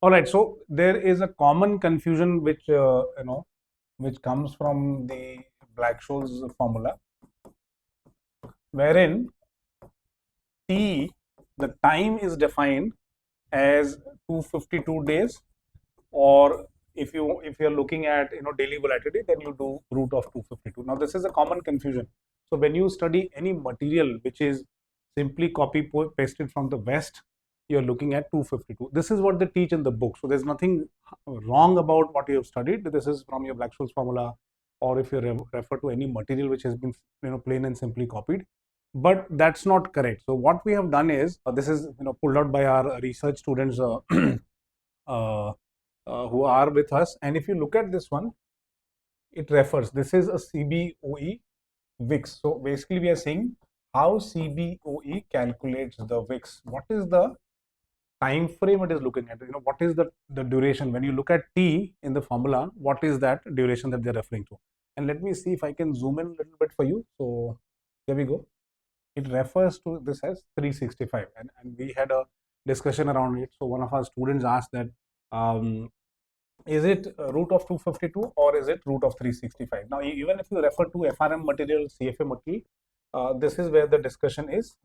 All right, so there is a common confusion which which comes from the Black-Scholes formula, wherein T, the time is defined as 252 days, or if you're looking at daily volatility, then you do root of 252. Now this is a common confusion. So when you study any material which is simply copy pasted from the West, you're looking at 252. This is what they teach in the book. So there's nothing wrong about what you have studied. This is from your Black-Scholes formula, or if you refer to any material which has been plain and simply copied. But that's not correct. So what we have done is this is pulled out by our research students uh, who are with us. And if you look at this one, it refers, this is a CBOE VIX. So basically we are saying how CBOE calculates the VIX. What is the time frame it is looking at? What is the duration? When you look at T in the formula, what is that duration that they're referring to? And let me see if I can zoom in a little bit for you. So here we go. It refers to this as 365, and we had a discussion around it. So one of our students asked that is it root of 252 or is it root of 365? Now even if you refer to FRM material, CFA material, this is where the discussion is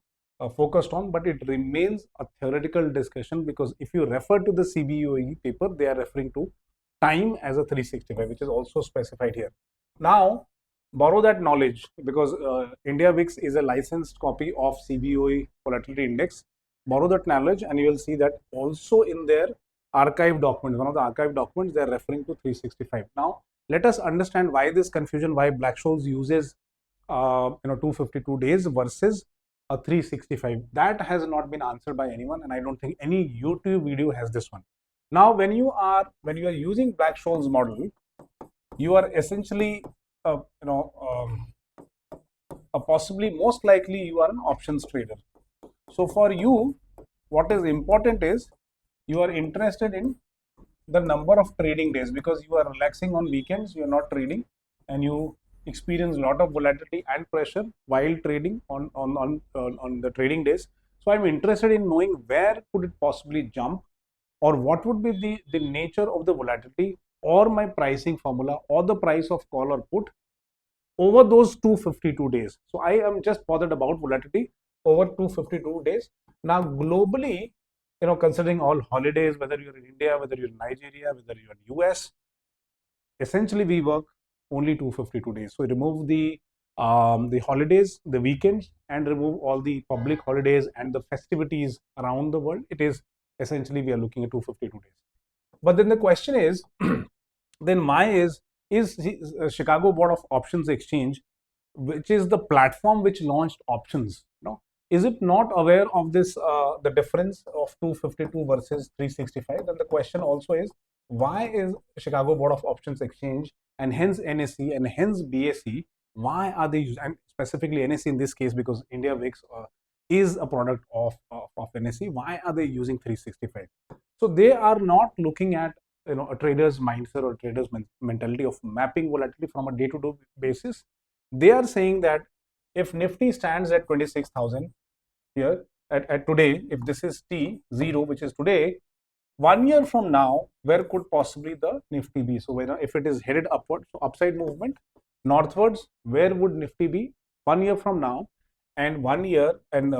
focused on, but it remains a theoretical discussion, because if you refer to the CBOE paper, they are referring to time as a 365, which is also specified here. Now borrow that knowledge, because India VIX is a licensed copy of CBOE volatility index. Borrow that knowledge and you will see that also in their archive documents, one of the archive documents, they are referring to 365. Now let us understand why this confusion, why Black-Scholes uses 252 days versus a 365. That has not been answered by anyone, and I don't think any YouTube video has this one. Now when you are using Black-Scholes model, you are essentially possibly, most likely, you are an options trader. So for you, what is important is you are interested in the number of trading days, because you are relaxing on weekends, you are not trading, and you experience a lot of volatility and pressure while trading on the trading days. So I'm interested in knowing where could it possibly jump, or what would be the nature of the volatility, or my pricing formula, or the price of call or put over those 252 days. So I am just bothered about volatility over 252 days. Now globally, considering all holidays, whether you're in India, whether you're in Nigeria, whether you're in US, essentially we work only 252 days. So remove the holidays, the weekends, and remove all the public holidays and the festivities around the world. It is essentially we are looking at 252 days. But then the question is, then my is Chicago Board of Options Exchange, which is the platform which launched options, is it not aware of this, the difference of 252 versus 365? And the question also is, why is Chicago Board of Options Exchange, and hence NSE and hence BSE, why are they using, and specifically NSE in this case, because India VIX is a product of NSE, why are they using 365? So they are not looking at a trader's mindset or trader's mentality of mapping volatility from a day-to-day basis. They are saying that if Nifty stands at 26,000 here at today, if this is T0, which is today, 1 year from now, where could possibly the Nifty be? So if it is headed upward, so upside movement, northwards, where would Nifty be 1 year from now? And 1 year and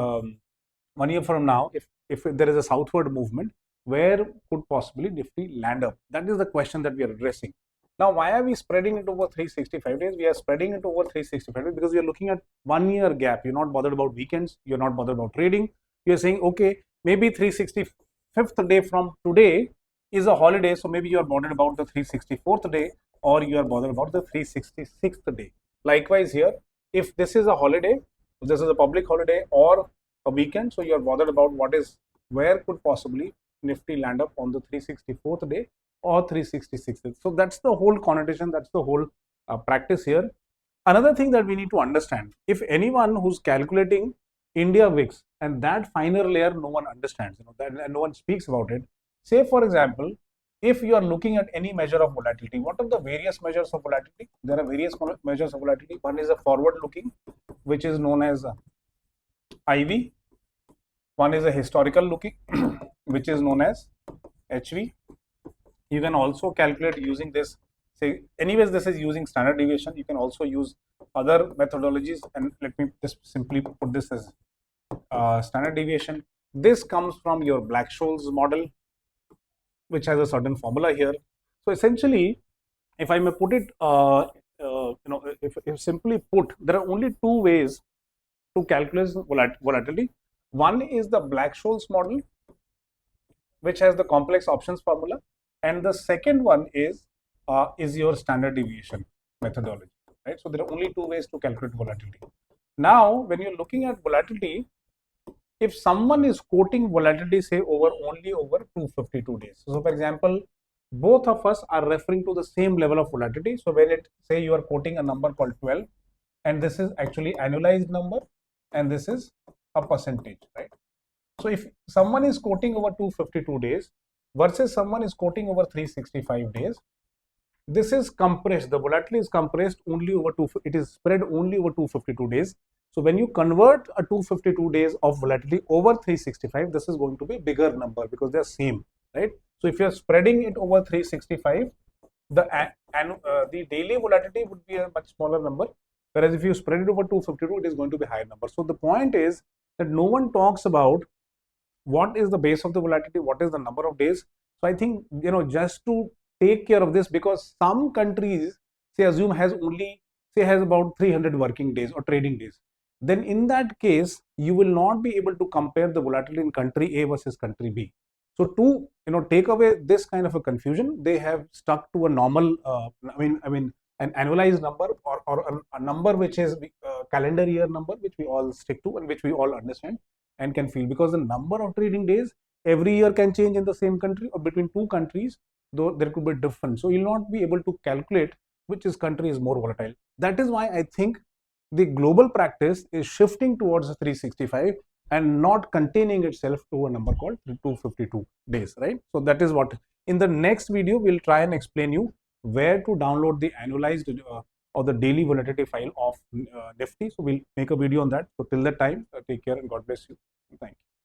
1 year from now, if there is a southward movement, where could possibly Nifty land up? That is the question that we are addressing. Now, why are we spreading it over 365 days? We are spreading it over 365 days because we are looking at 1 year gap. You're not bothered about weekends. You're not bothered about trading. You're saying, okay, maybe 365th day from today is a holiday. So maybe you are bothered about the 364th day, or you are bothered about the 366th day. Likewise here, if this is a holiday, this is a public holiday or a weekend, so you are bothered about where could possibly Nifty land up on the 364th day or 366th. So that's the whole connotation, that's the whole practice here. Another thing that we need to understand, if anyone who's calculating India VIX, and that finer layer no one understands, that no one speaks about it. Say for example, if you are looking at any measure of volatility, what are the various measures of volatility? There are various measures of volatility. One is a forward looking, which is known as IV. One is a historical looking, which is known as HV. You can also calculate using this. Say, anyways, this is using standard deviation. You can also use other methodologies, and let me just simply put this as standard deviation. This comes from your Black-Scholes model, which has a certain formula here. So essentially, if I may put it, if simply put, there are only two ways to calculate volatility. One is the Black-Scholes model, which has the complex options formula, and the second one is your standard deviation methodology, right? So there are only two ways to calculate volatility. Now, when you're looking at volatility, if someone is quoting volatility, say only over 252 days. So, for example, both of us are referring to the same level of volatility. So, when it say you are quoting a number called 12, and this is actually annualized number, and this is a percentage, right? So, if someone is quoting over 252 days versus someone is quoting over 365 days, this is compressed. The volatility is compressed only over it is spread only over 252 days. So when you convert a 252 days of volatility over 365, this is going to be bigger number because they're same, right? So if you're spreading it over 365, the daily volatility would be a much smaller number, whereas if you spread it over 252, it is going to be higher number. So the point is that no one talks about what is the base of the volatility, what is the number of days. So I think, just to take care of this, because some countries, say, assume has about 300 working days or trading days, then in that case you will not be able to compare the volatility in country A versus country B. So to take away this kind of a confusion, they have stuck to a normal an annualized number, or a number which is calendar year number, which we all stick to and which we all understand and can feel, because the number of trading days every year can change in the same country or between two countries, though there could be difference. So you'll not be able to calculate which country is more volatile. That is why I think the global practice is shifting towards 365 and not containing itself to a number called 252 days, right? So that is what in the next video we'll try and explain you where to download the annualized or the daily volatility file of Nifty. So we'll make a video on that. So till that time, take care and God bless you. Thank you.